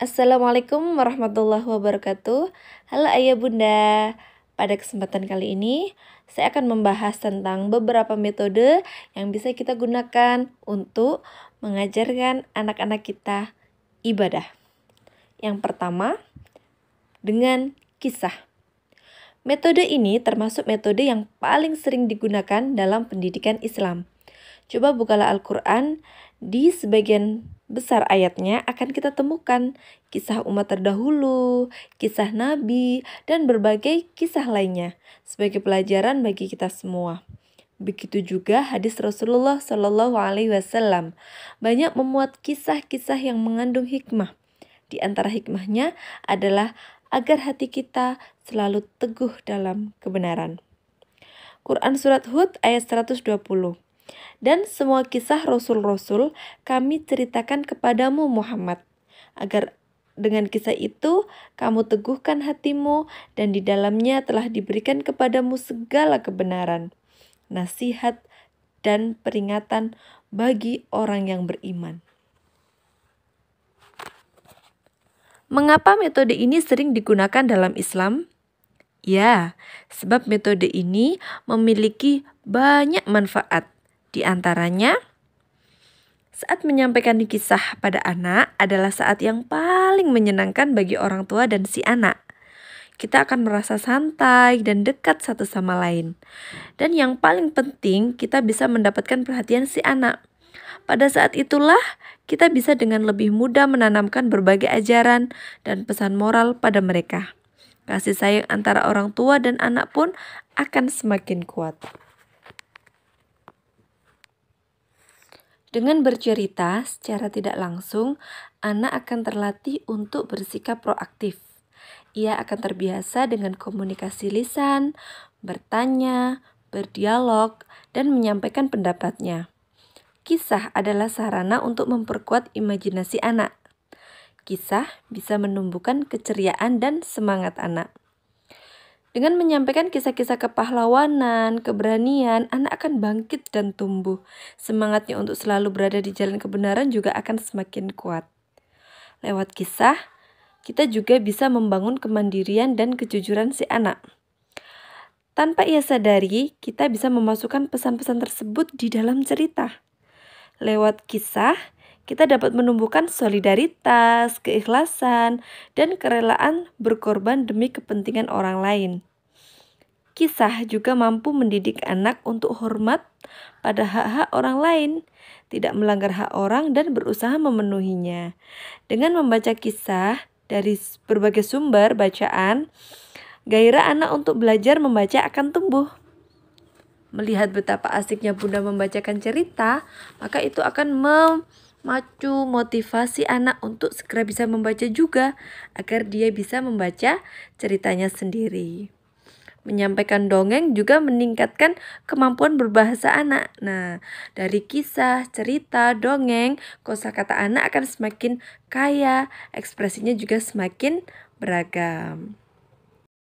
Assalamualaikum warahmatullahi wabarakatuh. Halo ayah bunda. Pada kesempatan kali ini saya akan membahas tentang beberapa metode yang bisa kita gunakan untuk mengajarkan anak-anak kita ibadah. Yang pertama, dengan kisah. Metode ini termasuk metode yang paling sering digunakan dalam pendidikan Islam. Coba bukalah Al-Quran, di sebagian besar ayatnya akan kita temukan kisah umat terdahulu, kisah nabi, dan berbagai kisah lainnya sebagai pelajaran bagi kita semua. Begitu juga hadis Rasulullah Shallallahu Alaihi Wasallam banyak memuat kisah-kisah yang mengandung hikmah. Di antara hikmahnya adalah agar hati kita selalu teguh dalam kebenaran. Quran Surat Hud ayat 120. Dan semua kisah Rasul-Rasul kami ceritakan kepadamu Muhammad, agar dengan kisah itu kamu teguhkan hatimu dan di dalamnya telah diberikan kepadamu segala kebenaran, nasihat dan peringatan bagi orang yang beriman. Mengapa metode ini sering digunakan dalam Islam? Ya, sebab metode ini memiliki banyak manfaat. Di antaranya, saat menyampaikan kisah pada anak adalah saat yang paling menyenangkan bagi orang tua dan si anak. Kita akan merasa santai dan dekat satu sama lain. Dan yang paling penting, kita bisa mendapatkan perhatian si anak. Pada saat itulah, kita bisa dengan lebih mudah menanamkan berbagai ajaran dan pesan moral pada mereka. Kasih sayang antara orang tua dan anak pun akan semakin kuat. Dengan bercerita secara tidak langsung, anak akan terlatih untuk bersikap proaktif. Ia akan terbiasa dengan komunikasi lisan, bertanya, berdialog, dan menyampaikan pendapatnya. Kisah adalah sarana untuk memperkuat imajinasi anak. Kisah bisa menumbuhkan keceriaan dan semangat anak. Dengan menyampaikan kisah-kisah kepahlawanan, keberanian, anak akan bangkit dan tumbuh. Semangatnya untuk selalu berada di jalan kebenaran juga akan semakin kuat. Lewat kisah, kita juga bisa membangun kemandirian dan kejujuran si anak. Tanpa ia sadari, kita bisa memasukkan pesan-pesan tersebut di dalam cerita. Lewat kisah, kita dapat menumbuhkan solidaritas, keikhlasan, dan kerelaan berkorban demi kepentingan orang lain. Kisah juga mampu mendidik anak untuk hormat pada hak-hak orang lain, tidak melanggar hak orang dan berusaha memenuhinya. Dengan membaca kisah dari berbagai sumber bacaan, gairah anak untuk belajar membaca akan tumbuh. Melihat betapa asiknya bunda membacakan cerita, maka itu akan memacu motivasi anak untuk segera bisa membaca juga, agar dia bisa membaca ceritanya sendiri. Menyampaikan dongeng juga meningkatkan kemampuan berbahasa anak. Nah, dari kisah, cerita, dongeng, kosakata anak akan semakin kaya, ekspresinya juga semakin beragam.